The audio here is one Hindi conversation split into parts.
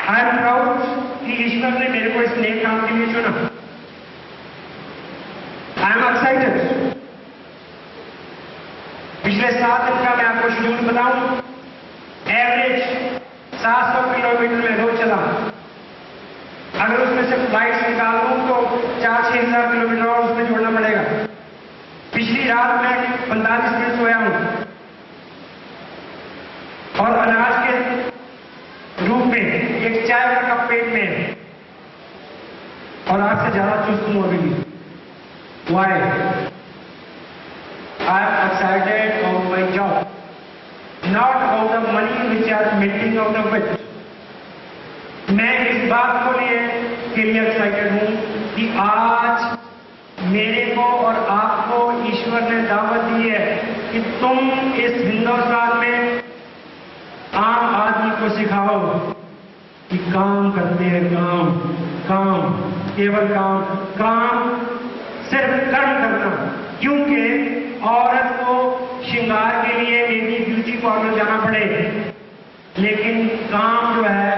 आई एम प्राउड कि ईश्वर ने मेरे को इस नेक काम के लिए चुना। I am excited. पिछले 7 दिन का मैं आपको शेड्यूल बताऊं। एवरेज 700 किलोमीटर में रोज चला। अगर उसमें से फ्लाइट्स निकाल लूं तो 4-6 हजार किलोमीटर और उसमें जोड़ना पड़ेगा। पिछली रात मैं 45 मिनट सोया हूं और अनाज के रूप में एक चाय का कप पेट में है और आज से ज्यादा चुस्त हूं अभी भी। Y? I am excited of my job, not of the money which are making out of it. मैं इस बात को लिए एक्साइटेड हूं कि आज मेरे को और आपको ईश्वर ने दावत दी है कि तुम इस हिंदुस्तान में आम आदमी को सिखाओ कि काम करते हैं, काम, केवल काम, सिर्फ कर्म करना। क्योंकि औरत को श्रृंगार के लिए मेरी ब्यूटी पार्लर जाना पड़े, लेकिन काम जो है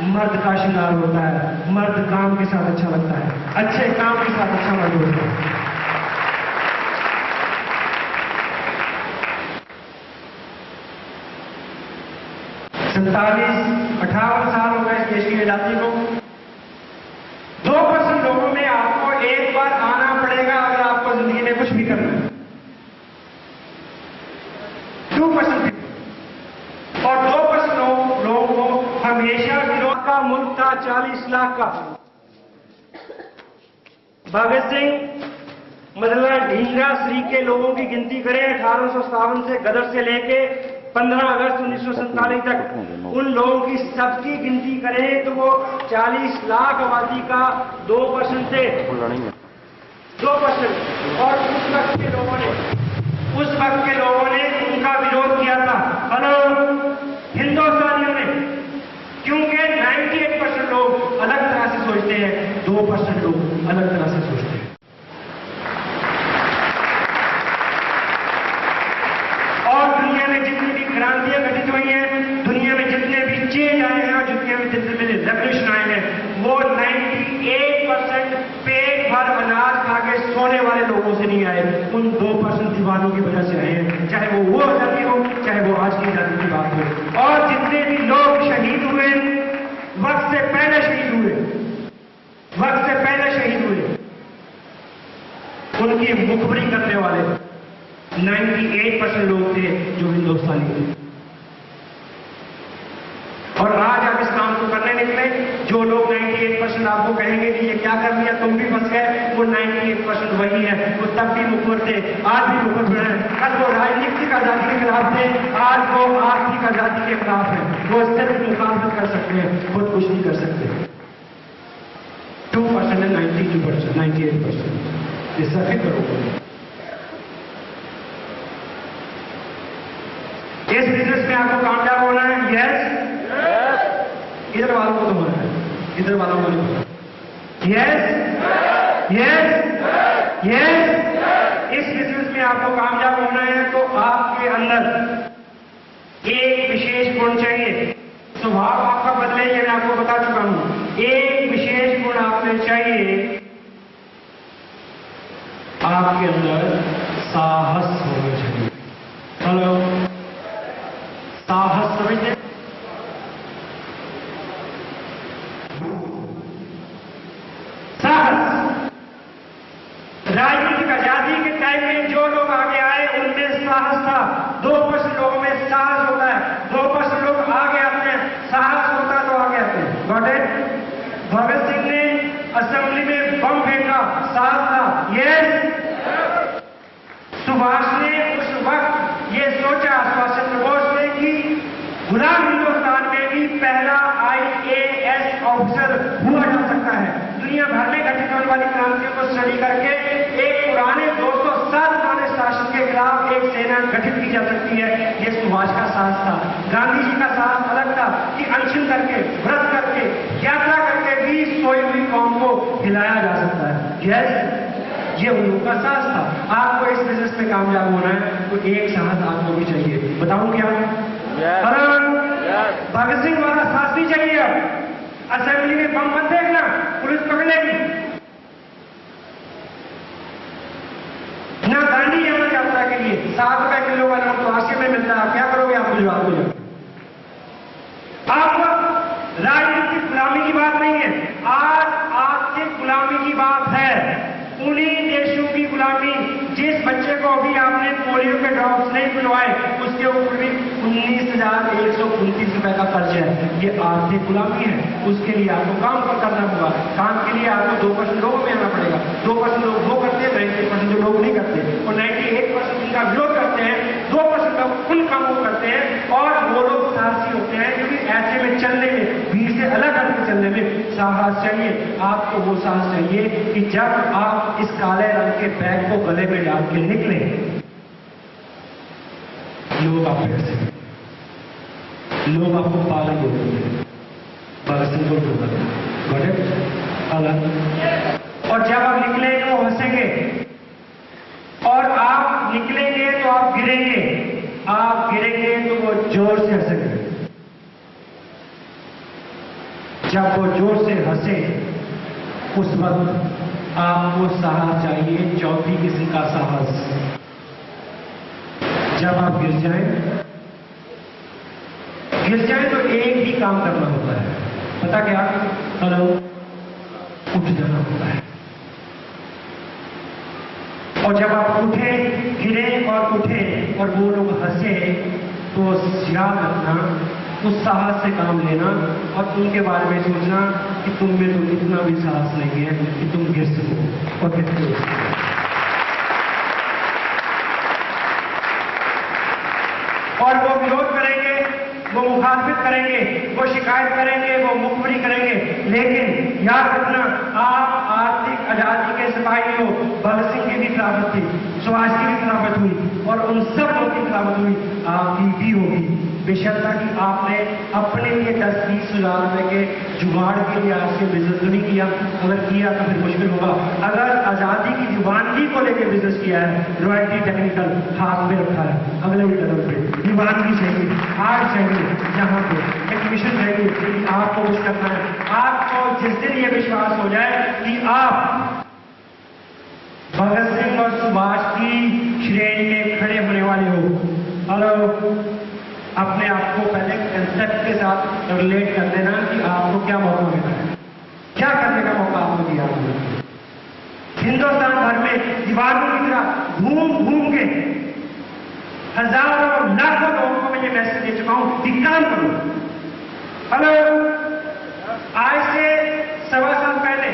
मर्द का श्रृंगार होता है। मर्द काम के साथ अच्छा लगता है, अच्छे काम के साथ अच्छा मर्द होता है। सैंतालीस 58 साल हो गए इस देश की आजादी को। 2% लोगों में आपको एक बार आना पड़ेगा अगर आपको जिंदगी में कुछ भी करना है। 2% और 2% लोगों को हमेशा विरोध का मुल्क था 40 लाख का। भगत सिंह मतलब ढींगा श्री के लोगों की गिनती करें 1857 से गदर से लेके 15 अगस्त 1947 तक, उन लोगों की सबकी गिनती करें तो वो 40 लाख आबादी का 2% थे। 2%। और उस वक्त के लोगों ने उनका विरोध किया था। हेलो हिंदुस्तानियों ने, क्योंकि 98% लोग अलग तरह से सोचते हैं, 2% लोग अलग तरह से सोचते हैं। और दुनिया में जितनी भी क्रांतियां घटित हुई हैं, दुनिया में जितने भी चेंज आए हैं और दुनिया में जितने भी रेवोल्यूशन आए हैं, वो 98% पेट भर अनाज खा के सोने वाले लोगों से नहीं आए, उन 2% दीवानों की वजह से आए हैं। चाहे वो आजादी हो, चाहे वो आज की आजादी की बात हो। और जितने भी लोग शहीद हुए, वक्त से पहले शहीद हुए, उनकी मुखबरी करने वाले 98% लोग थे जो हिंदुस्तानी थे। और आज आप इस काम को करने निकले। जो लोग 98% आपको कहेंगे कि ये क्या कर लिया, तुम भी फंस गए, वो 98% वही है। वो तब भी मुखर थे, आज भी मुखर हैं। कल वो राजनीतिक आजादी के खिलाफ थे, आज वो आर्थिक आजादी के खिलाफ है। वो सिर्फ मुखालफत कर सकते हैं, खुद कुछ नहीं कर सकते। 2% है 92%, 98%। ये सभी करोगे। इस बिजनेस में आपको कामयाब होना है। यस, इधर वालों को तो होना है, इधर वालों को नहीं होना। यस। इस बिजनेस में आपको कामयाब होना है तो आपके अंदर एक विशेष गुण चाहिए। स्वभाव आपका बदले, ये मैं आपको बता चुका हूं। एक विशेष गुण आपने चाहिए, आपके अंदर साहस होना चाहिए। हेलो, साहस समझते? साहस। राजनीतिक आजादी के टाइम में जो लोग आगे आए उनमें साहस था। 2% लोगों में साहस होता है। 2% लोग आगे आते हैं, साहस होता तो आगे आते हैं। Got it? भगत सिंह ने असेंबली में बम फेंका, साहस था। यस। सुभाष ने उस वक्त ये सोचा, सुभाष चंद्र बोस ने, कि गुलाम हिंदुस्तान में भी पहला IAS ऑफिसर हुआ जा सकता है। दुनिया भर में घटित होने वाली क्रांतियों को स्टडी करके एक पुराने 200 साल पुराने शासन के खिलाफ एक सेना गठित की जा सकती है। ये सुभाष का साहस था। गांधी जी का साहस अलग था कि अनशन करके, व्रत करके, यात्रा करके भी सोई हुई कौम को हिलाया जा सकता है। यस, ये उन लोगों का साहस था। आपको इस बिजनेस में कामयाब होना है तो एक साहस आपको भी चाहिए। बताऊं क्या? भगत सिंह वाला साहस नहीं चाहिए। अब असेंबली में बम मत देखना, पुलिस पकड़ेगी। ना दांडी जाना यात्रा के लिए 7 रुपए किलो वाला तो आशे में मिलता है, आप क्या करोगे? आप गुजरात को जाओ। अब राजनीतिक गुलामी की बात नहीं है, आज आर्थिक गुलामी की बात है। उन्हीं देशों की गुलामी, जिस बच्चे को अभी आपने पोलियो के ड्रॉप्स नहीं पिलवाए उसके ऊपर भी 19,129 रुपए का कर्ज है। ये आर्थिक गुलामी है। उसके लिए आपको काम करना होगा। काम के लिए आपको 2% लोगों में आना पड़ेगा। 2% लोग वो करते हैं, 98% लोग नहीं करते, और 98% उनका विरोध करते हैं। 2% लोग उन कामों को करते हैं, और वो लोग साहसी होते हैं क्योंकि ऐसे में चलने में, भीड़ से अलग हटकर चलने में साहस चाहिए। आपको वो साहस चाहिए कि जब आप इस काले रंग के बैग को गले में डाल के निकले, लोग आपको ऐसे, लोग आपको पागल बोलेंगे, भगत सिंह को बड़े अलग। और जब आप निकलेंगे वो हंसेंगे, और आप निकलेंगे तो आप गिरेंगे, आप गिरेंगे तो वो जोर से हंसेंगे। जब वो जोर से हंसे उस वक्त आपको साहस चाहिए, चौथी किस्म का साहस। जब आप गिर जाए तो एक ही काम करना होता है, पता क्या? हेलो, उठ जाना होता है। और जब आप उठे, गिरे और उठे और वो लोग हंसे, तो याद रखना, उस साहस से काम लेना और उनके बारे में सोचना कि तुम में तो इतना भी साहस नहीं है कि तुम गिर सको और गिरते हो। और वो विरोध करेंगे, वो मुखालफत करेंगे, वो शिकायत करेंगे, वो मुखबरी करेंगे, लेकिन याद रखना, आप आर्थिक आजादी के सिपाही हो। भगत सिंह की भी खिलाफत थी, सुभाष की भी खिलाफत हुई, और उन सब लोगों की खिलाफत हुई, आपकी भी होगी। बेशर्ता कि आपने अपने लिए 10-20 हजार रुपए के जुगाड़ के लिए आज से बिजनेस नहीं किया। अगर किया तो फिर मुश्किल होगा। अगर आजादी की जुबानगी को लेकर बिजनेस किया है, रॉयल्टी टेक्निकल हाथ में रखा है, अगले भी कदम पे जुबानगी चाहिए, हार चाहिए, जहां पे एक मिशन चाहिए कि आपको कुछ करना है। आपको जिस दिन ये विश्वास हो जाए कि आप भगत सिंह और सुभाष की श्रेणी में खड़े होने वाले हो, हेलो, अपने आप को पहले कंसेप्ट के साथ रिलेट कर देना कि आपको क्या मौका मिला है, क्या करने का मौका आपको दिया। हिंदुस्तान भर में दीवारों की तरह घूम घूम के हजारों लाखों लोगों को मैं ये मैसेज दे चुका हूं कि काम करो। हेलो, आज से 1.25 साल पहले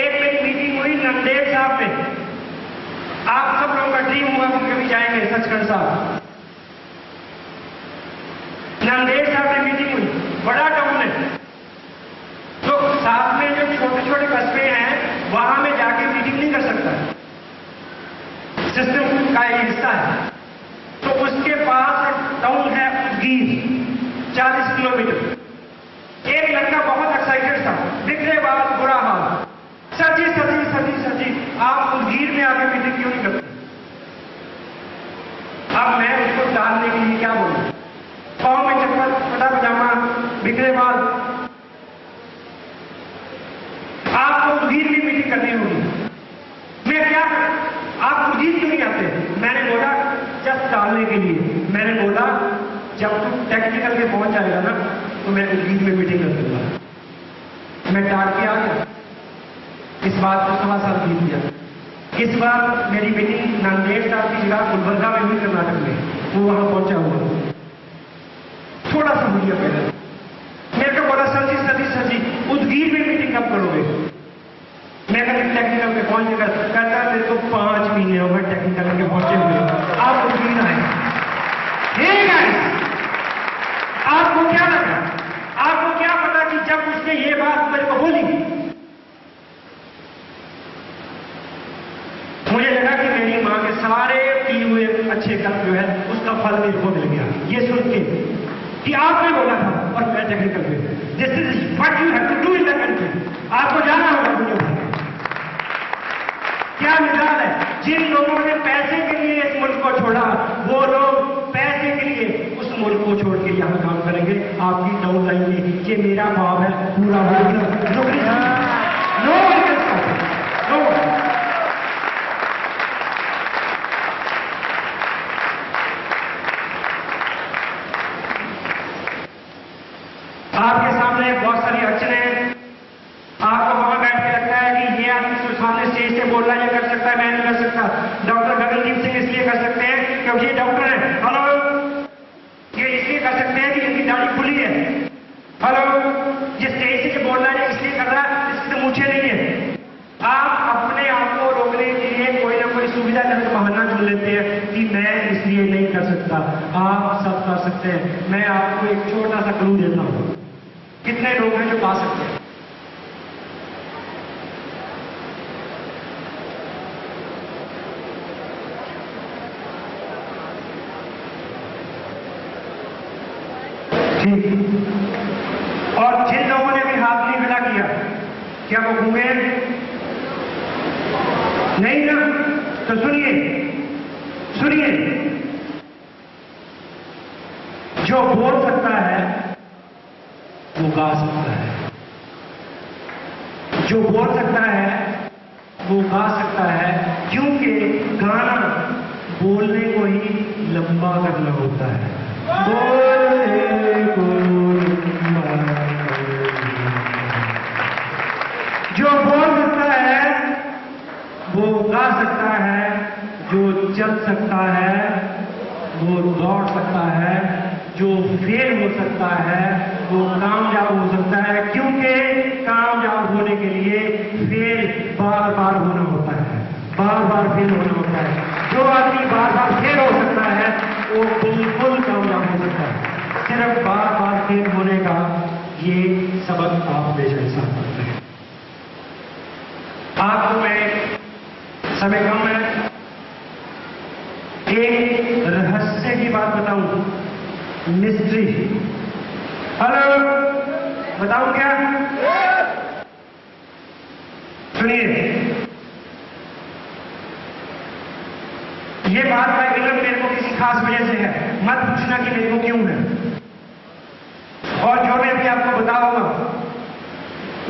एक मेरी मीटिंग हुई नंदेड़ साहब में। आप सब लोगों का ड्रीम हुआ कि कभी जाएंगे सचखंड साहब। नंदेड़ साहब में मीटिंग हुई, बड़ा टाउन है, तो साथ में जो छोटे छोटे कस्बे हैं वहां में जाके मीटिंग नहीं कर सकता, सिस्टम का एक हिस्सा है। तो उसके पास टाउन है उदगीर, 40 किलोमीटर। एक लड़का बहुत एक्साइटेड था, बिखरे बात, बुरा हाल, सजी सजी सजी सजी, आप उदगीर में आके मीटिंग क्यों नहीं करते? अब मैं उसको डालने के लिए क्या बोलूं? पाँव में चप्पल, पटा पजामा, बिखरे बाल, आपको उदगीर की मीटिंग करनी होगी। मैं क्या करूं? आप उदगीर क्यों नहीं आते? मैंने बोला जब डालने के लिए, मैंने बोला जब तुम टेक्निकल के पहुंच जाएगा ना तो मैं उदगीर में मीटिंग कर दूंगा। मैं डाल के आ गया। इस बात को 1.25 साल बीत गया। इस बार मेरी मीटिंग नांदेड़ साहब की जगह गुलबर्गा में हुई, कर्नाटक में। वो वहां पहुंचा हुआ थोड़ा सा मीडिया पहले मेरे को बोला सर जी उदगीर में मीटिंग कब करोगे? मैं कभी टेक्निकल पे पहुंच कर कहता मेरे को 5 महीने हो गए टेक्निकल के पहुंचे हुए, आप उदगीर आए। आपको क्या लगा? आपको क्या पता कि जब उसने ये बात मेरे को बोली, मुझे लगा कि मेरी मां के सारे किए हुए अच्छे कर्म जो है उसका फल मेरे को मिल गया। ये सुन के कि आपने बोला था और मैं टेक्निकल पे, this is what you have to do in the country. आपको जाना होगा दुनिया भर में। क्या मिसाल है? जिन लोगों ने पैसे के लिए इस मुल्क को छोड़ा, वो लोग पैसे के लिए उस मुल्क को छोड़ के यहाँ काम करेंगे आपकी डाउन लाइन में। ये मेरा भाव है पूरा नो आपके सामने बहुत सारी अड़चनें, आपको वहां बैठ के लगता है कि ये आदमी सामने स्टेज से बोल रहा है, ये कर सकता है, मैं नहीं कर सकता। डॉक्टर गगनदीप सिंह इसलिए कर सकते हैं क्योंकि ये डॉक्टर है। हेलो, ये इसलिए कर सकते हैं कि इनकी दाढ़ी खुली है। हेलो, ये स्टेज से बोल रहा है इसलिए कर रहा है, इसकी तो मूछें नहीं है। आप अपने आप को रोकने के लिए कोई ना कोई सुविधाजनक बहाना चुन लेते हैं कि मैं इसलिए नहीं कर सकता। आप सब कर सकते हैं। मैं आपको एक छोटा सा क्लू देता हूं, कितने लोग हैं जो पा सकते हैं? ठीक। और जिन लोगों ने भी हाथ नहीं खड़ा किया, क्या वो गूंगे नहीं ना? तो सुनिए, जो बोल सकता है वो गा सकता है, जो बोल सकता है वो गा सकता है, क्योंकि गाना बोलने को ही लंबा करना होता है। बोलने को जो बोल सकता है वो गा सकता है, जो चल सकता है वो दौड़ सकता है, जो फेल हो सकता है वो कामयाब हो सकता है, क्योंकि कामयाब होने के लिए फेल बार बार होना होता है, बार बार फेल होना होता है। जो आदमी बार बार फेल हो सकता है वो बिल्कुल कामयाब हो सकता है। सिर्फ बार बार फेल होने का ये सबक आप हमेशा साथ करते हैं। आपको मैं, समय कम है, एक रहस्य की बात बताऊं, मिस्ट्री। हेलो, बताऊं क्या? सुनिए, ये बात मेरे को किसी खास वजह से है, मत पूछना कि मेरे को क्यों है। और जो मैं भी आपको बताऊंगा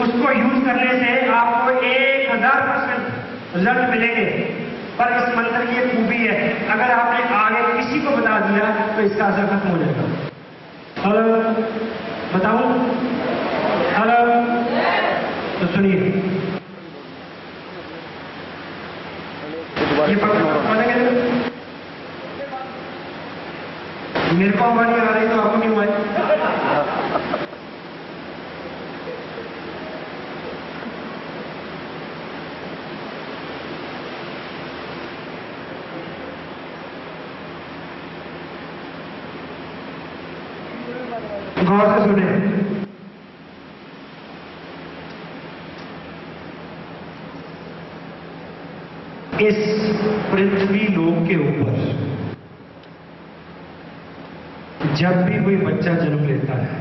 उसको यूज करने से आपको 1000% रिजल्ट मिलेंगे। पर इस मंत्र की एक खूबी है, अगर आपने आगे किसी को बता दिया तो इसका असर खत्म हो जाएगा। हेलो, बताऊं? हेलो, तो सुनिए, ये मेरे को आवाज नहीं आ रही तो आपको नहीं हुआ है? गौर से सुने, इस पृथ्वी लोक के ऊपर जब भी कोई बच्चा जन्म लेता है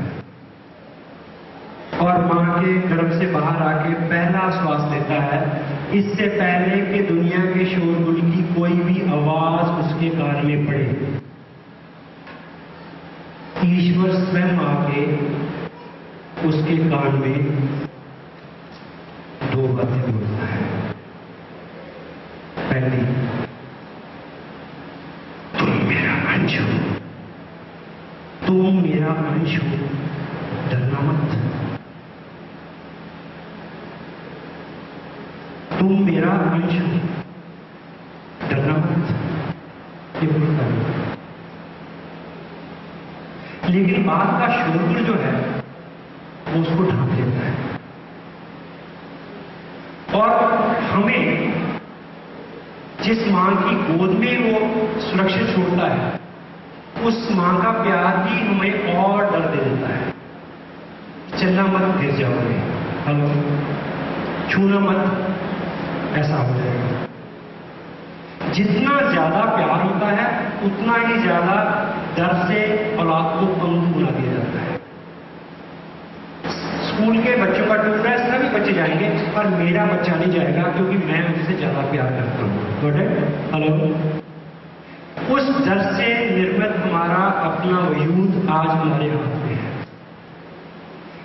और मां के गर्भ से बाहर आके पहला श्वास लेता है, इससे पहले कि दुनिया के शोरगुल की कोई भी आवाज उसके कान में पड़े, ईश्वर स्वयं आके उसके कान में 2 बातें बोलता है। पहली, तुम मेरा अंश हो, तुम मेरा अंश हो, डरना मत। तुम मेरा अंश हो, डरना मत। ये बोलता है। लेकिन बात का शोरगुल जो है वो उसको ढांक लेता है और हमें जिस मां की गोद में वो सुरक्षित छोड़ता है, उस मां का प्यार भी हमें और डर दे देता है। चलना मत, गिर जाओगे। हेलो, छूना मत, ऐसा हो जाएगा। जितना ज्यादा प्यार होता है उतना ही ज्यादा डर से औलाद को पंख फुला दिया जाता है। स्कूल के बच्चों का टूर है, सभी बच्चे जाएंगे पर मेरा बच्चा नहीं जाएगा क्योंकि मैं उनसे ज्यादा प्यार करता हूं। हेलो, उस डर से निर्मित हमारा अपना वजूद आज हमारे हाथ में है।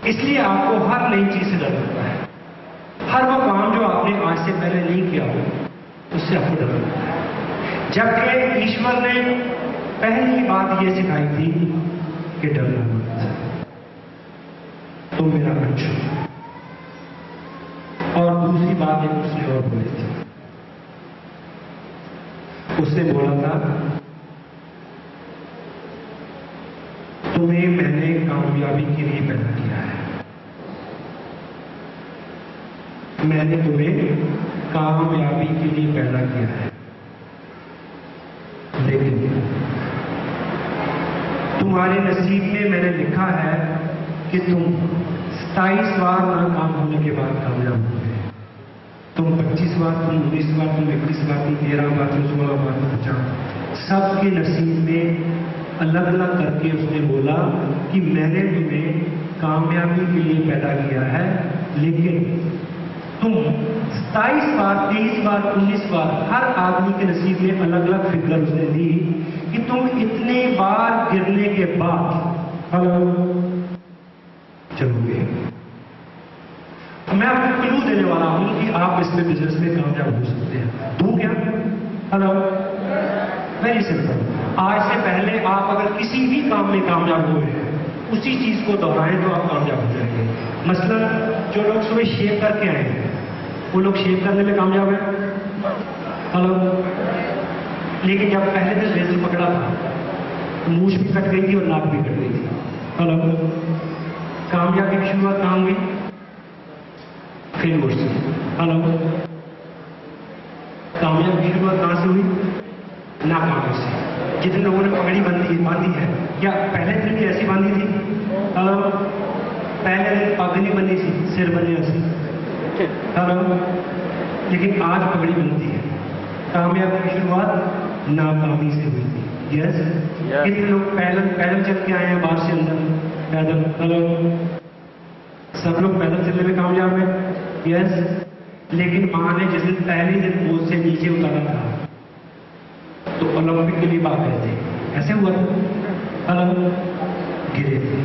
इसलिए आपको हर नई चीज से डर लगता है। हर वो काम जो आपने आज से पहले नहीं किया हो उससे आपको डर लगता है। जबकि ईश्वर ने पहली बात यह सिखाई थी कि डरना मत, तुम मेरा अंश हो। और दूसरी बात एक उसने और बोली थी, उसने बोला था तुम्हें मैंने कामयाबी के लिए पैदा किया है, मैंने तुम्हें कामयाबी के लिए पैदा किया है, लेकिन तुम्हारे नसीब में मैंने लिखा है कि तुम 27 बार नाकाम होने के बाद कामयाब होगे। तुम 25 बार, तुम 19 बार, तुम 21 बार, तुम 13 बार, तुम 16 बार, तुम 50, सबके नसीब में अलग अलग करके उसने बोला कि मैंने तुम्हें कामयाबी के लिए पैदा किया है, लेकिन तुम 27 बार, 23 बार, 19 बार, हर आदमी के नसीब में अलग अलग फिगर उसने दी कि तुम इतने बार गिरने के बाद चलोगे। मैं आपको क्लू देने वाला हूं कि आप इसमें बिजनेस में कामयाब हो सकते हैं। दूं क्या? Hello, very simple. आज से पहले आप अगर किसी भी काम में कामयाब हुए हैं, उसी चीज को दोहराएं तो आप कामयाब हो जाएंगे। मसलन जो लोग सुबह शेव करके आए हैं, वो लोग शेव करने में कामयाब हैं। हेलो, लेकिन जब पहले दिन रेजर पकड़ा था तो मूछ भी कट गई थी और नाक भी कट गई थी। हेलो, कामयाबी की शुरुआत कहां हुई? फेल से। हेलो, कामयाबी की शुरुआत कहां से हुई? नाकामी से। जितने लोगों ने पगड़ी बांधी है, या पहले दिन भी ऐसी बांधी थी? हेलो, पहले दिन पगड़ी नहीं बनी थी, सिर बने ऐसी। हेलो, लेकिन आज पगड़ी बनती है। कामयाबी की शुरुआत नाकामी से हुई थी। यस, कितने लोग पैदल चल के आए हैं बाहर से अंदर पैदल? हेलो, सब लोग पैदल चलने में कामयाब हैं। यस, लेकिन मां ने जिस दिन पहले दिन बोझ से नीचे उतारा था तो ओलंपिक के लिए भाग गए थे, ऐसे हुआ था। हेलो, गिरे थे।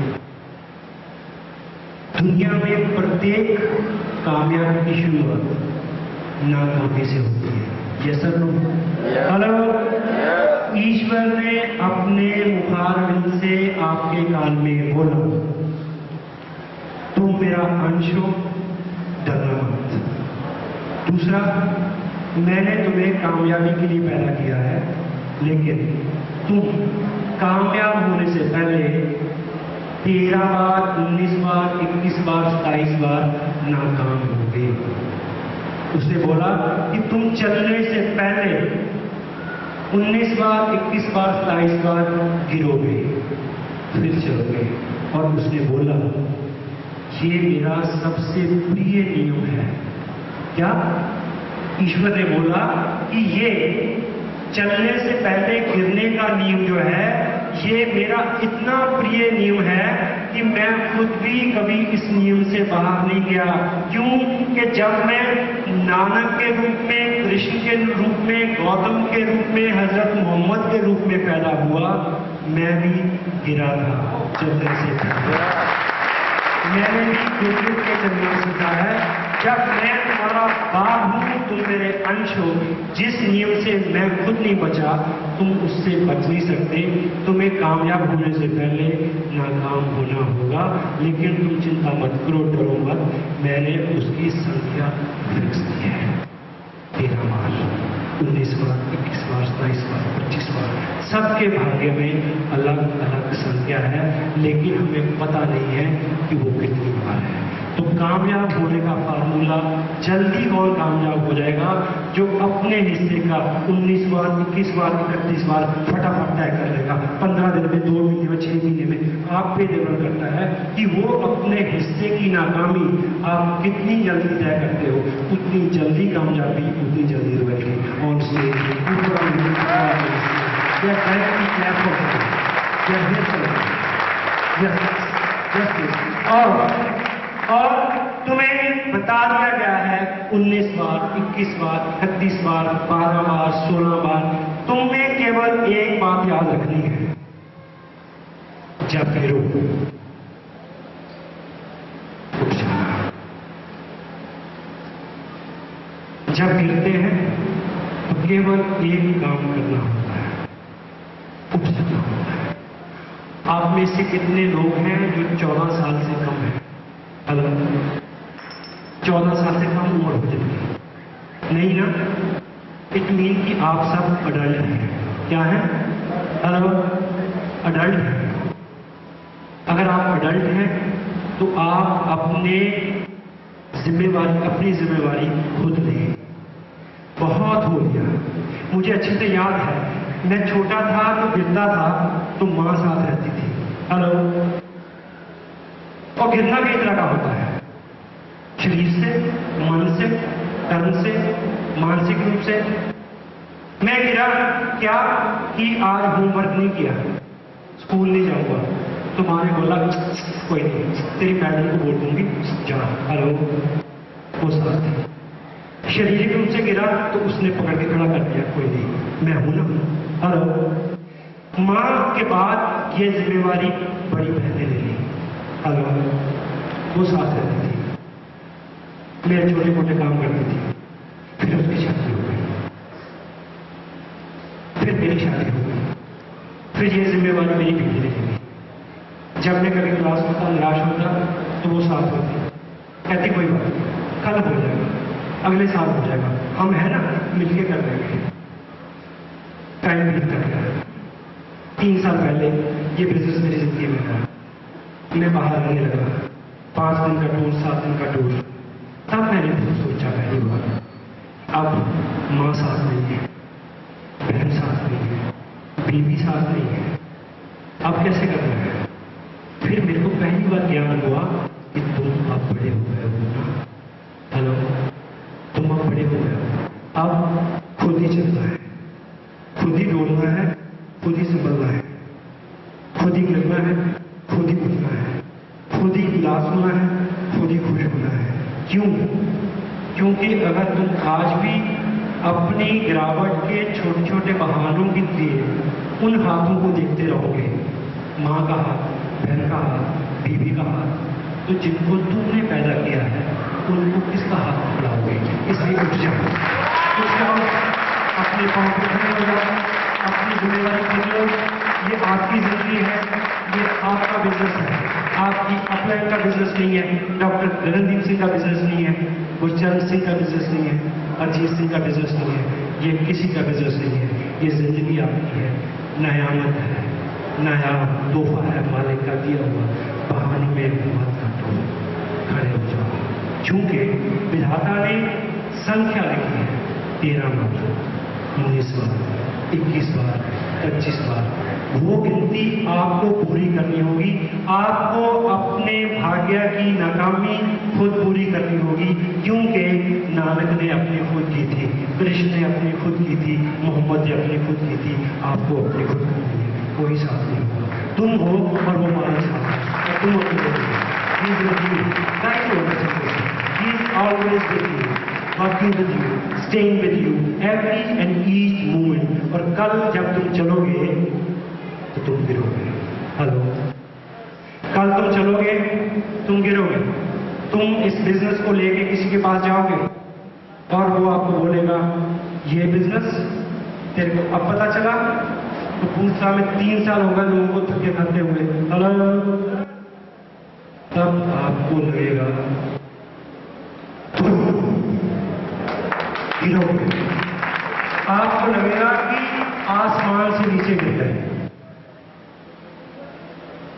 दुनिया में प्रत्येक कामयाबी की शुरुआत नाकामी से होती है। Yes sir, no? हेलो, ईश्वर ने अपने मुखारबिंद से आपके कान में बोला, तुम मेरा अंश हो, डरना मत। दूसरा, मैंने तुम्हें कामयाबी के लिए पैदा किया है, लेकिन तुम कामयाब होने से पहले 13 बार, 19 बार, 21 बार, 27 बार नाकाम होगे। उसने बोला कि तुम चलने से पहले 19 बार, 21 बार, 27 बार गिरोगे, फिर चलोगे। और उसने बोला, ये मेरा सबसे प्रिय नियम है। क्या? ईश्वर ने बोला कि ये चलने से पहले गिरने का नियम जो है, ये मेरा इतना प्रिय नियम है कि मैं खुद भी कभी इस नियम से बाहर नहीं गया। क्यों? कि जब मैं नानक के रूप में, कृष्ण के रूप में, गौतम के रूप में, हजरत मोहम्मद के रूप में पैदा हुआ, मैं भी गिरा था चलने से पहले। मैंने भी गुरु के चलना सीखा है। जब मैं तुम्हारा बाप हूं, तुम मेरे अंश हो। जिस नियम से मैं खुद नहीं बचा, तुम उससे बच नहीं सकते। तुम्हें कामयाब होने से पहले नाकाम होना होगा, लेकिन तुम चिंता मत करो, डरो मत। मैंने उसकी संख्या फिक्स की है। 13 बार, 19 बार, 21 बार, 27 बार, 25 बार। सबके भाग्य में अलग अलग संख्या है, लेकिन हमें पता नहीं है कि वो कितनी बार है। तो कामयाब होने का फार्मूला, जल्दी कौन कामयाब हो जाएगा? जो अपने हिस्से का 19 बार, 21 बार, 31 बार फटाफट तय कर लेगा। 15 दिन में, 2 महीने में, 6 महीने में। आप पे निर्भर करता है कि वो अपने हिस्से की नाकामी आप कितनी जल्दी तय करते हो। उतनी जल्दी कामयाबी, उतनी जल्दी रुकेगी। और और तुम्हें बता दिया गया है 19 बार, 21 बार, 31 बार, 12 बार, 16 बार तुम्हें केवल एक बात याद रखनी है, जब गिरो उठ जाना। जब गिरते हैं तो केवल एक काम करना होता है, उठ जाना होता है। आप में से कितने लोग हैं जो 14 साल से कम है? हेलो, 14 साल से कम उम्र हो जाती नहीं ना? इट मीन कि आप सब अडल्ट हैं। क्या है? हेलो, अडल्ट हैं। अगर आप अडल्ट हैं तो आप अपनी जिम्मेवारी खुद लें। बहुत हो गया। मुझे अच्छे से याद है, मैं छोटा था तो गिरता था तो मां साथ रहती थी। हेलो, और गिरना कई तरह का होता है, शरीर से, मन से, तन से, मानसिक रूप से। मैं गिरा क्या कि आज होमवर्क नहीं किया, स्कूल नहीं जाऊंगा, तो मां ने बोला कोई नहीं, तेरी मैडम को बोल दूंगी जा। हेलो, वो साथ थी। शारीरिक रूप से गिरा तो उसने पकड़ के खड़ा कर दिया, कोई नहीं, मैं हूं ना। हेलो, मां के बाद ये जिम्मेवारी बड़ी बहन ने ले ली। हेलो, वो साथ रहती थी, मेरे छोटे मोटे काम करती थी। फिर उसकी शादी हो गई, फिर मेरी शादी हो गई, फिर ये जिम्मेवारी मेरी बेटी ने ले ली। जब मैं कभी क्लास होता, निराश होता, तो वो साथ होती, कहती कोई बात नहीं, कल हो जाएगा, अगले साल हो जाएगा, हम है ना, मिलके कर लेंगे। टाइम बीतता गया। 3 साल पहले ये बिजनेस मेरी जिंदगी में था। मैं बाहर रहने लगा, 5 दिन का टूर, 7 दिन का टूर। तब मैंने सोचा पहली बार, अब माँ साथ नहीं है, बहन साथ नहीं है, बीवी साथ नहीं है, अब कैसे करना है? फिर मेरे को पहली बार ज्ञान हुआ कि तुम अब बड़े हो गए हो ना। हेलो, तुम अब बड़े हो गए हो, अब खुद ही चलना है, खुद ही डोलना है, खुद ही संभलना है, खुद ही गिरना है, खुद ही उठना है, खुद ही उदास होना है, खुद ही खुश होना है। क्यों? क्योंकि अगर तुम आज भी अपनी गिरावट के छोटे छोटे बहानों के लिए उन हाथों को देखते रहोगे, माँ का हाथ, बहन का हाथ, बीवी का हाथ, तो जिनको तुमने पैदा किया है उनको किसका हाथ पकड़ाओगे? इसलिए उठ जाओ, अपने पाँव पे खड़े हो जाओ, अपनी जिम्मेदारी कर लो। ये आपकी जिंदगी है, ये आपका बिजनेस है, आपकी अपलाइन का बिजनेस नहीं है, डॉक्टर गगनदीप सिंह का बिजनेस नहीं है, गुरचरण सिंह का बिजनेस नहीं है, अजीत सिंह का बिजनेस नहीं है, ये किसी का बिजनेस नहीं है। ये जिंदगी आपकी है, नयामत है, नया तोहफा है मालिक का दिया हुआ। बहानों में मत काटो, खड़े हो जाओ। चूंकि विधाता ने संख्या लिखी है 13 बार, 19 बार, 21 बार, 25 बार, वो गिनती आपको पूरी करनी होगी। आपको अपने भाग्य की नाकामी खुद पूरी करनी होगी, क्योंकि नानक ने अपनी खुद की थी, कृष्ण ने अपनी खुद की थी, मोहम्मद ने अपनी खुद की थी, आपको अपनी खुद करनी है। कोई साथ नहीं होगा, तुम हो और वो हमारा साथ है, और तुम अपने always with you, working with you, staying with you, every and each moment। और कल जब तुम चलोगे तो तुम गिरोगे। हेलो, कल तुम चलोगे, तुम गिरोगे। तुम इस बिजनेस को लेके किसी के पास जाओगे और वो आपको बोलेगा ये बिजनेस तेरे को अब पता चला, तो पूछता में 3 साल होगा लोगों को थके खाते हुए। हेलो, तब आपको लगेगा गिरोगे, आपको लगेगा कि आसमान से नीचे गिर गए,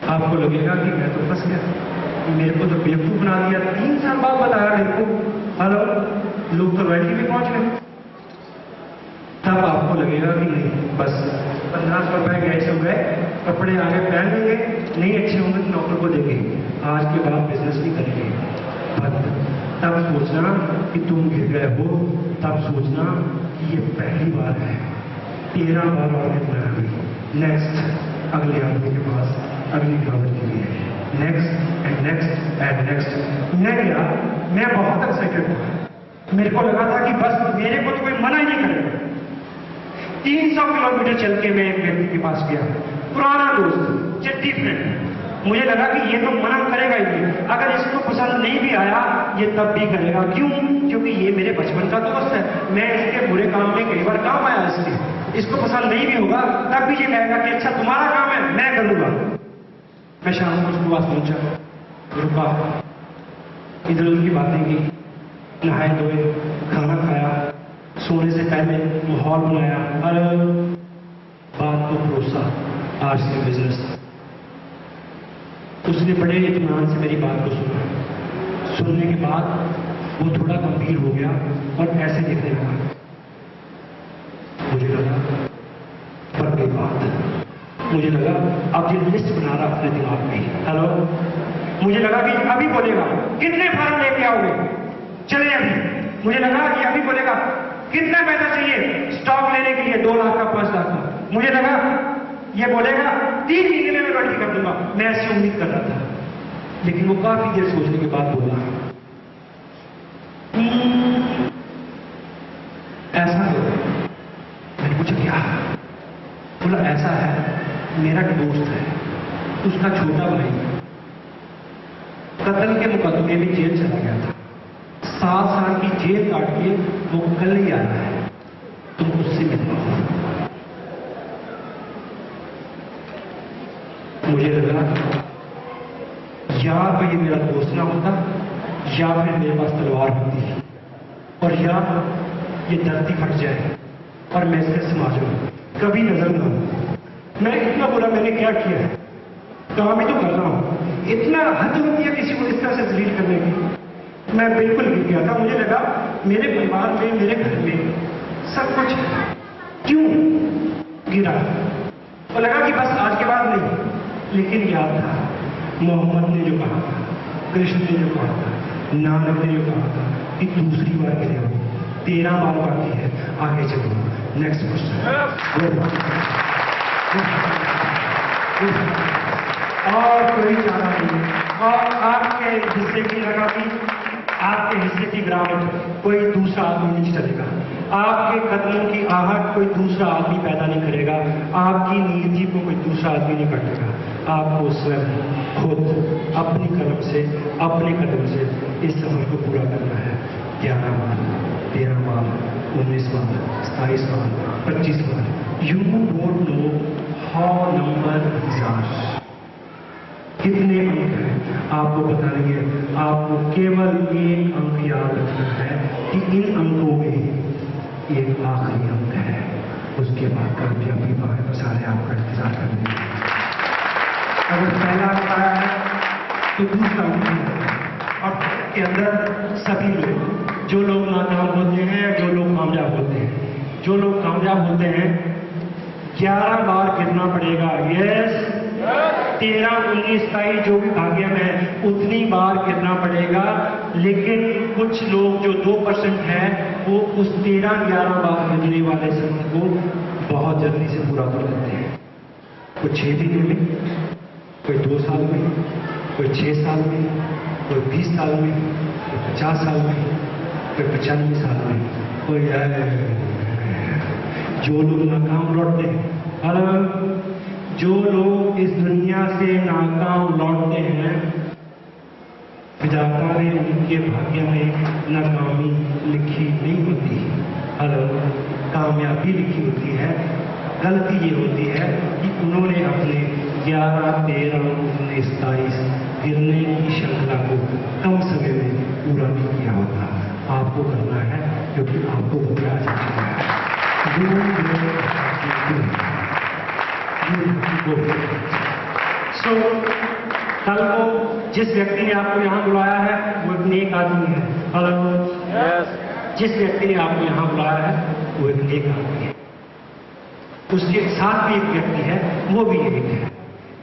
आपको लगेगा कि मैं तो फंस गया, मेरे को तो बेवकूफ बना दिया, 3 साल बाद बताया मेरे को। हेलो, लोग तो वैल्यू में पहुंच गए। तब आपको लगेगा कि नहीं, बस 1500 रुपए गए हो गए, कपड़े आगे पहन लेंगे, नहीं अच्छे होंगे तो नौकर को देंगे, आज के बाद बिजनेस भी करेंगे। तब सोचना कि तुम गिर गए हो, तब सोचना कि ये पहली बार है, 13 बार और गिरना है। नेक्स्ट अगले आदमी के पास अगली गिरावट के लिए, next and next and next. मैं गया, मैं बहुत एक्साइटेड था, मेरे को लगा था कि बस मेरे को तो कोई मना ही नहीं करेगा। 300 किलोमीटर चल के मैं एक व्यक्ति के पास गया, पुराना दोस्त, चिट्ठी फ्रेंड। मुझे लगा कि ये तो मना करेगा ही, अगर इसको पसंद नहीं भी आया ये तब भी करेगा। क्यों? क्योंकि ये मेरे बचपन का दोस्त है, मैं इसके बुरे काम में कई बार काम आया, इसको पसंद नहीं भी होगा तब भी ये कहेगा कि अच्छा तुम्हारा काम है मैं करूंगा। मैं शाम को उसके पास पहुंचा, रुका, इधर उधर की बातें की, नहाए धोए, खाना खाया, सोने से पहले माहौल बनाया। और बात को भरोसा, आज से बिजनेस। उसने बड़े इत्मीनान से मेरी बात को सुना। सुनने के बाद वो थोड़ा गंभीर हो गया और ऐसे देखने लगा। मुझे लगा पर कोई बात, मुझे लगा अब ये लिस्ट बना रहा अपने दिमाग में। हेलो, मुझे लगा कि अभी बोलेगा कितने फार्म लेके आओगे, चले अभी। मुझे लगा कि अभी बोलेगा कितना पैसा चाहिए स्टॉक लेने के लिए, 2 लाख का 5 लाख का। मुझे लगा ये बोलेगा 3 महीने में मैं लड़की कर दूंगा। मैं ऐसी उम्मीद कर रहा था, लेकिन वो काफी देर सोचने के बाद बोला ऐसा है। मैंने पूछा क्या? बोला ऐसा है, मेरा दोस्त है, उसका छोटा भाई कत्ल के मुकदमे में जेल चला गया था, 7 साल की जेल काट के वो कल ही आ रहा है, तुम उससे मिलना हो। मुझे लगा या तो ये मेरा दोस्त ना होता या फिर मेरे पास तलवार होती, और या ये धरती फट जाए और मैं इससे समा जाऊं, कभी नजर ना हो। मैं इतना बुरा मैंने क्या किया है, काम ही तो कर रहा हूं। इतना हद होती है किसी को इस तरह से जलील करने की। मैं बिल्कुल गिर गया था। मुझे लगा मेरे परिवार में, मेरे घर में सब कुछ है, क्यों गिरा? और लगा कि बस आज के बाद नहीं। लेकिन याद था मोहम्मद ने जो कहा था, कृष्ण ने जो कहा था, नानक ने जो कहा था कि दूसरी बार गिरे हो, 13 बार बाकी है, आगे चलो। Next question. और कोई चारा नहीं, और आपके हिस्से की लगा कि आपके हिस्से की गिरावट कोई दूसरा आदमी नहीं चलेगा, आपके कदमों की आहट कोई दूसरा आदमी पैदा नहीं करेगा, आपकी नीति को कोई दूसरा आदमी नहीं काटेगा। आपको स्वयं खुद अपनी कलम से, अपने कदम से इस सफर को पूरा करना है। 11 बार, 13 बार, 19 बार, 27 बार, 25 बार। You don't know how number are, कितने अंक हैं आपको बता देंगे। आपको केवल एक अंक याद रखना है कि इन अंकों में एक आखिरी अंक है, उसके बाद कामयाबी बाहर सारे आपका इंतजार करेंगे। अगर पहला अंक आया है तो दूसरा अंक है, और के अंदर सभी लोग, जो लोग नाकाम होते हैं, जो लोग कामयाब होते हैं, जो लोग कामयाब होते हैं 11 बार गिरना पड़ेगा। यस, 13, 19, 27 जो भी भाग्य में है उतनी बार गिरना पड़ेगा। लेकिन कुछ लोग जो 2% है वो उस 13-11 बार गिरने वाले सफर को बहुत जल्दी से पूरा कर लेते हैं। कोई 6 दिन में, कोई 2 साल में, कोई 6 साल में, कोई 20 साल में, कोई 50 साल में, कोई 95 साल में। कोई जो लोग नाकाम लौटते हैं, जो लोग इस दुनिया से नाकाम लौटते हैं, विधाता ने उनके भाग्य में नाकामी लिखी नहीं होती, कामयाबी लिखी होती है। गलती ये होती है कि उन्होंने अपने 11, 13, 19, 27 गिरने की श्रृंखला को कम समय में पूरा नहीं किया होता। आपको करना है क्योंकि आपको बताया जाता है। सो कल को जिस व्यक्ति ने आपको यहाँ बुलाया है वो एक नेक आदमी है। जिस व्यक्ति ने आपको यहाँ बुलाया है वो एक नेक आदमी है। उसके साथ भी एक व्यक्ति है, वो भी एक है।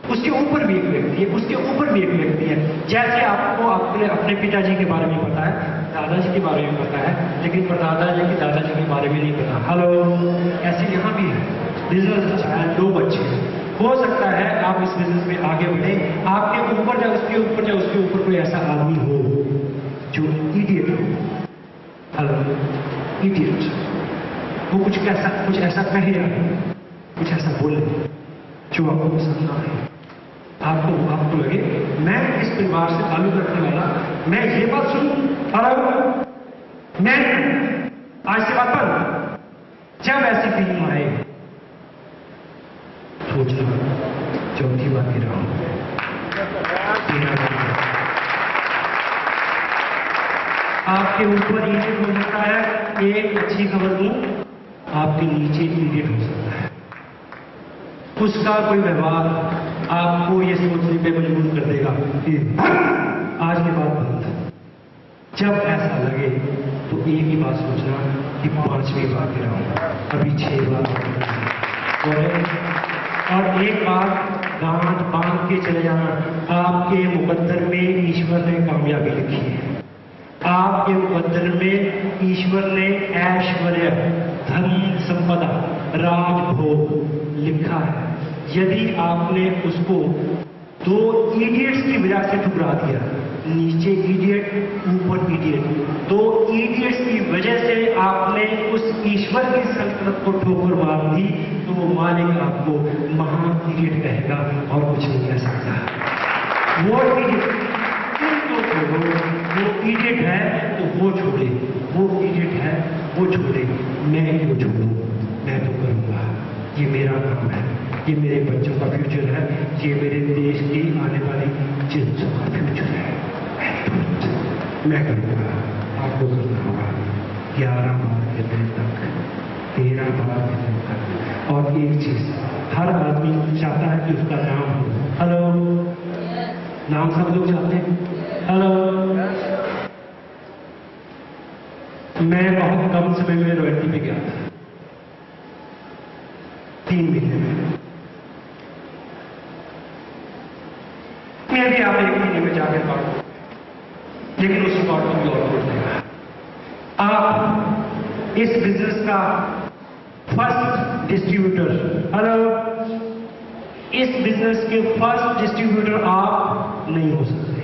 उसके ऊपर भी एक व्यक्ति है, उसके ऊपर भी एक व्यक्ति है। जैसे आपको अपने पिताजी के बारे में पता है, दादाजी के बारे में पता है, लेकिन परदादाजी के दादाजी के बारे में नहीं पता। ऐसे यहाँ भी है। बिजनेस है, 2 बच्चे। हो सकता है आप इस बिजनेस में आगे बढ़े, आपके ऊपर या उसके ऊपर या उसके ऊपर कोई ऐसा आदमी हो जो इडियट हो। इडियट वो कुछ ऐसा कहे या कुछ ऐसा बोले जो आपको पसंद ना आए, आपको लगे मैं इस परिवार से ताल्लुक रखने वाला, मैं ये बात सुनूं, मैं आज से बात पर जब ऐसी फीलिंग आए सोचना, चौथी बात कह रहा हूं, आपके ऊपर इडियट हो सकता है, एक अच्छी खबर दूं, आपके नीचे इडियट हो सकता है। उसका कोई व्यवहार आपको ये सोचने पे मजबूर कर देगा कि आज की बात बंद। जब ऐसा लगे तो एक ही बात सोचना कि 5वीं बार कह रहा हूं, अभी 6 बार और एक बात गांठ बांध के चले जाना, आपके मुकद्दर में ईश्वर ने कामयाबी लिखी है। आपके मुकद्दर में ईश्वर ने ऐश्वर्य, धन संपदा, राजभोग लिखा है। यदि आपने उसको 2 इडियट्स की वजह से ठुकरा दिया, नीचे इडियट ऊपर इडियट, 2 इडियट्स की वजह से आपने उस ईश्वर की सल्तनत को ठोकर मार दी, तो वो मालिक आपको महा इडियट कहेगा और कुछ नहीं कह सकता। वो इडियट तो छोड़ो, वो इडियट है तो वो छोड़े, वो इडियट है वो छोड़े, मैं क्यों छोड़ूं, मैं तो करूंगा। ये मेरा काम है, ये मेरे बच्चों का फ्यूचर है, ये मेरे देश की आने वाली जनता का फ्यूचर है। मैं करूंगा, आपको करना होगा। 11 बार के दिन तक, 13 बार के दिन तक। और एक चीज, हर आदमी चाहता है कि उसका नाम हो। हेलो, नाम सब लोग चाहते हैं। हेलो, मैं बहुत कम समय में रॉयल्टी पे गया था, 3 महीने में। मैं भी आप 1 महीने में जाकर पाऊंगा, लेकिन उस रिकॉर्ड को भी और तोड़ देगा। आप इस बिजनेस का फर्स्ट डिस्ट्रीब्यूटर, हेलो, इस बिजनेस के फर्स्ट डिस्ट्रीब्यूटर आप नहीं हो सकते,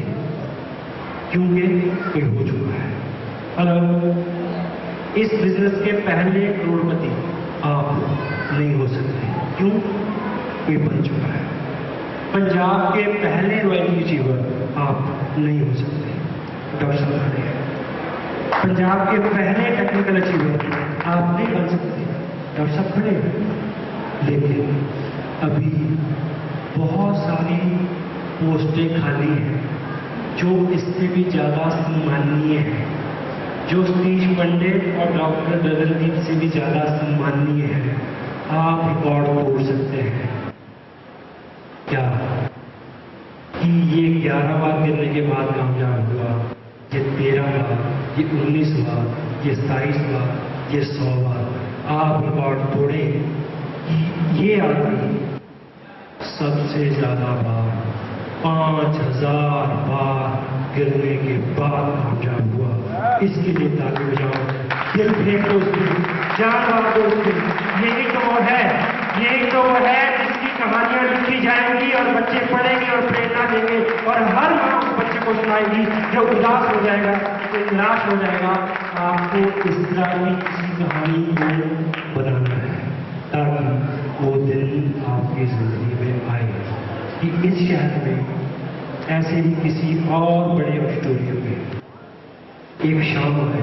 क्योंकि कोई हो चुका है। हेलो, इस बिजनेस के पहले करोड़पति आप नहीं हो सकते, क्यों? कोई बन चुका है। पंजाब के पहले रॉयल्टी अचीवर आप नहीं हो सकते, डॉक्टर साहब खड़े हैं। पंजाब के पहले टेक्निकल अचीवर आप नहीं बन सकते, डॉक्टर साहब खड़े हैं। लेकिन अभी बहुत सारी पोस्टें खाली हैं जो इससे भी ज्यादा सम्माननीय है, जो सतीश पंडित और डॉक्टर गगनदीप से भी ज्यादा सम्माननीय है। आप रिकॉर्ड तोड़ सकते हैं क्या कि ये 11 बार गिरने के बाद कामयाब हुआ, ये 13 बार, ये 19 बार, ये 27 बार, ये 100 बार आप रिकॉर्ड तोड़े कि ये आदमी सबसे ज्यादा बार 5000 बार गिरने के बाद कामयाब हुआ। इसके लिए ताली बजाओ, दिल फेंक दो उसकी, जान मार दो उसकी। यही तो वो है, यही तो वो है जिसकी कहानियां लिखी जाएंगी और बच्चे पढ़ेंगे और प्रेरणा देंगे, और हर माँ उस बच्चे को सुनाएगी जो उदास हो जाएगा, जो निराश हो जाएगा। आपको इस तरह की किसी कहानी को बनाना है ताकि वो दिन आपकी जिंदगी में आए कि इस शहर में ऐसे ही किसी और बड़े ऑडिटोरियम में एक शाम है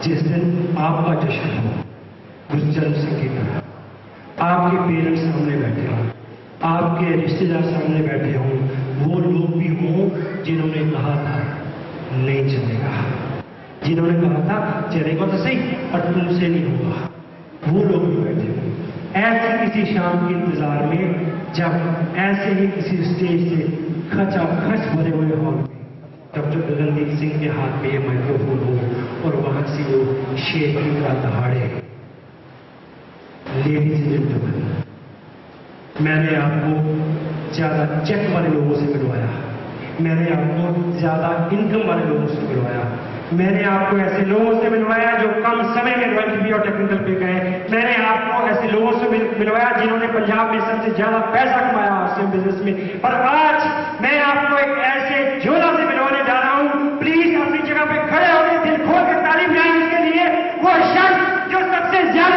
जिस दिन आपका जश्न हो, गुरचरण सिंह की तरह। आपके पेरेंट्स सामने बैठे हों, आपके रिश्तेदार सामने बैठे हों, वो लोग भी हों जिन्होंने कहा था नहीं चलेगा, जिन्होंने कहा था चलेगा तो सही पर तुमसे नहीं होगा, वो लोग भी बैठे हों। ऐसी किसी शाम के इंतजार में, जब ऐसे ही किसी स्टेज से खचाखच भरे हुए हॉल में डॉक्टर गगनदीप सिंह के हाथ में ये माइक्रोफोन हो और वहां से वो शेर का दहाड़े, लेडीज एंड जेंटलमैन, मैंने आपको ज्यादा चेक वाले लोगों से मिलवाया, मैंने आपको ज्यादा इनकम वाले लोगों से मिलवाया, मैंने आपको ऐसे लोगों से मिलवाया जो कम समय में रॉयल्टी और टेक्निकल पे गए, मैंने आपको ऐसे लोगों से मिलवाया जिन्होंने पंजाब में सबसे ज्यादा पैसा कमाया आरसीएम बिजनेस में। पर आज मैं आपको एक ऐसे जोधा से मिलवाने जा रहा हूं। प्लीज अपनी जगह पे खड़े होकर दिल खोल कर ताली बजाएं उसके लिए, वो शख्स जो सबसे ज्यादा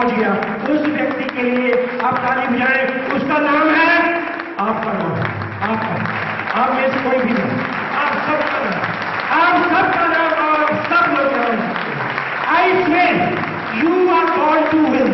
पहुंच गया, उस व्यक्ति के लिए आप ताली बजाएं। उसका नाम है, आपका नाम है, आपका, आप में से कोई भी नहीं, आप सबका नाम, आप सबका नाम, आप सब लोग जान सकते हैं। I swear you are called to win.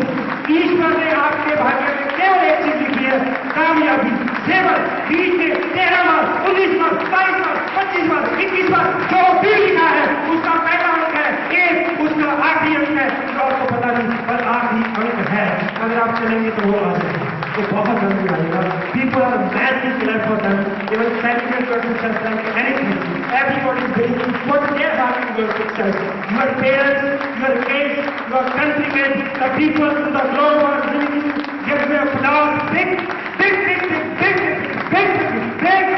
ईश्वर ने आपके भाग्य में केवल एक चीज लिखी है, कामयाबी। केवल बीच में 13 बार, 19 बार, 22 बार, 25 बार, 21 बार जो भी लिखा है उसका पहला अंक है एक, उसका आखिरी अंक है जो आपको पता नहीं, पर आखिरी अंक है। अगर आप चलेंगे तो वो आ जाएगा, तो बहुत जल्दी आएगा। People are matching life for them, even celebrate your success like anything. Everybody is waiting for their heart to your success. Your parents, your kids, your countrymen, the people in the globe are willing to give you applause. Big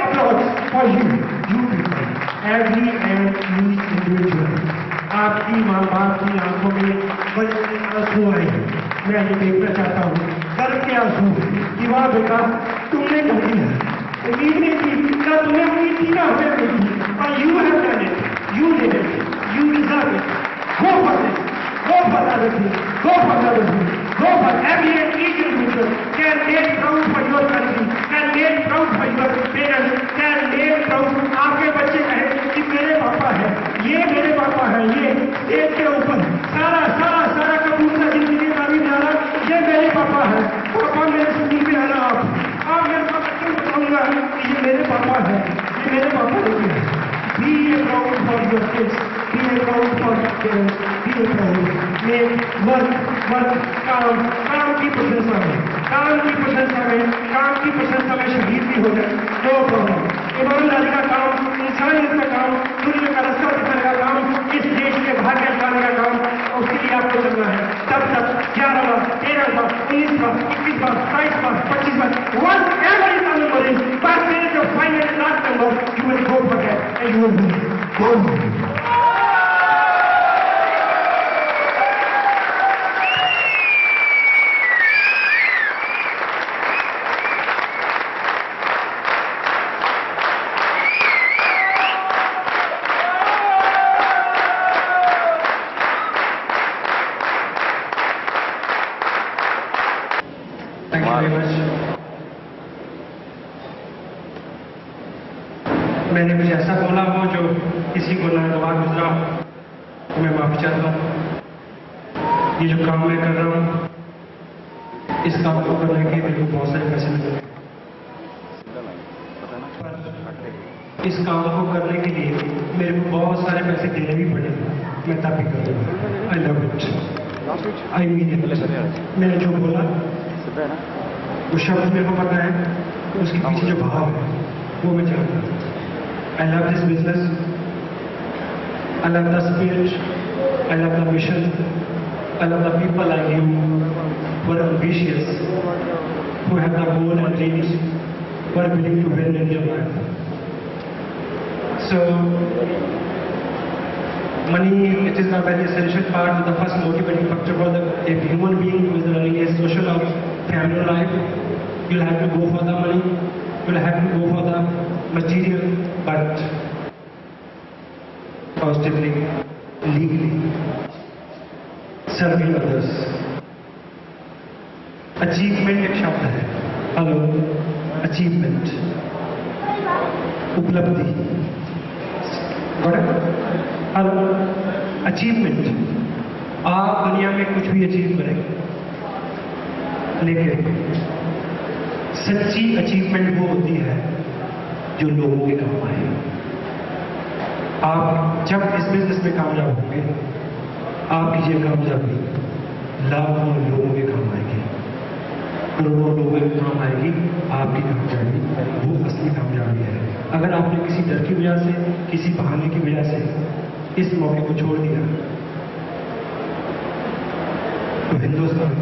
applause for you. You people. Every and each individual. आपकी माँ बाप की आंखों में बड़े आंसू आए। मैं ये देखना चाहता हूँ गर्व के आंसू कि वाह बेटा तुमने कर दिया, उम्मीद नहीं थी ना, तुम्हें उम्मीद थी ना हमें नहीं थी, और you have done it, you did it, you deserve it. Go for this, go for everything, go for everything, go for every and each individual can make proud for your country, can make proud for your parents, can make proud. आपके बच्चे कहें कि मेरे पापा है, ये मेरे पापा है, ये स्टेज के ऊपर सारा सारा सारा कबूतर जिंदगी का भी जा रहा, ये मेरे पापा है। पापा मेरे सुनी पे आना, आप मेरे पापा क्यों बताऊंगा कि ये मेरे पापा है, ये मेरे पापा नहीं है। Be proud for your kids, be proud for your parents, be proud. Make work काम की प्रशंसा में, काम की प्रशंसा में शहीद भी हो जाए, नो प्रॉब्लम। ईमानदारी का काम, इंसानियत का काम, दुनिया का रास्ता दिखाने का काम, इस देश के भाग्य दिखाने का काम, उसके लिए आपको चलना है। तब तक 11 बार, 13 बार, 19 बार, 21 बार, 22 बार, 25 बार, whatever is the number is, but there is a final and last number, you will go for that and you will win. Go. Thank you very much. मैंने कुछ ऐसा बोला हो जो किसी को नागवार गुजरा हो, तो मैं माफी चाहता हूँ। ये जो काम मैं कर रहा हूँ, इस काम को करने के मेरे को बहुत सारे पैसे मिले, इस काम को करने के लिए मेरे को बहुत सारे पैसे देने भी पड़े, मैं तब भी कर दूँगा। I love it, I mean it. मैंने जो बोला वो शब्द मेरे को पता है, उसके पीछे जो भाव है वो मैं जानता हूँ। I love this business, I love the spirit, I love the mission, I love the people like you who are ambitious, who have the goal and dreams, who are willing to win in your life. So, money, it is a very essential part, the first motivating factor for a human being who is running a social or family life. You'll have to go for the money, you'll have to go for the material, but positively, legally, serving others. Achievement एक शब्द है, हेलो, achievement, उपलब्धि, हेलो, achievement, आप दुनिया में कुछ भी अचीव करेंगे, लेकिन सच्ची अचीवमेंट वो होती है जो लोगों के काम आए। आप जब इस बिजनेस में कामयाब होंगे, आपकी ये कामयाबी लाखों लोगों के काम आएगी, करोड़ों लोगों के काम आएगी। आपकी कामयाबी वो असली कामयाबी है। अगर आपने किसी डर की वजह से, किसी बहाने की वजह से इस मौके को छोड़ दिया, तो हिंदुस्तान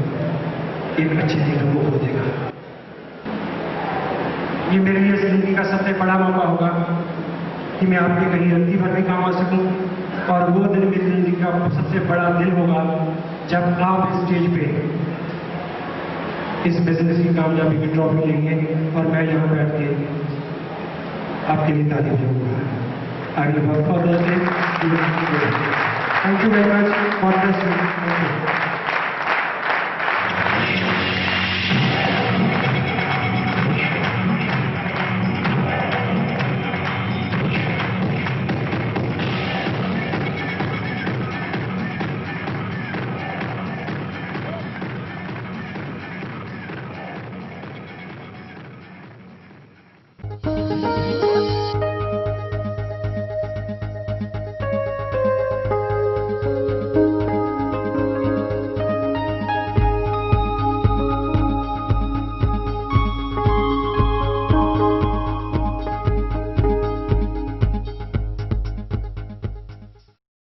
एक अच्छी दिन को खो देगा। ये मेरे लिए जिंदगी का सबसे बड़ा मौका होगा कि मैं आपके कहीं रत्ती भर भी काम आ सकूं, और वो दिन मेरी जिंदगी का सबसे बड़ा दिन होगा जब आप इस स्टेज पे इस बिजनेस की कामयाबी की ट्रॉफी लेंगे और मैं यहाँ बैठ के आपके लिए तारीफ करूँगा। आगे बहुत बहुत thank you very much for this. है।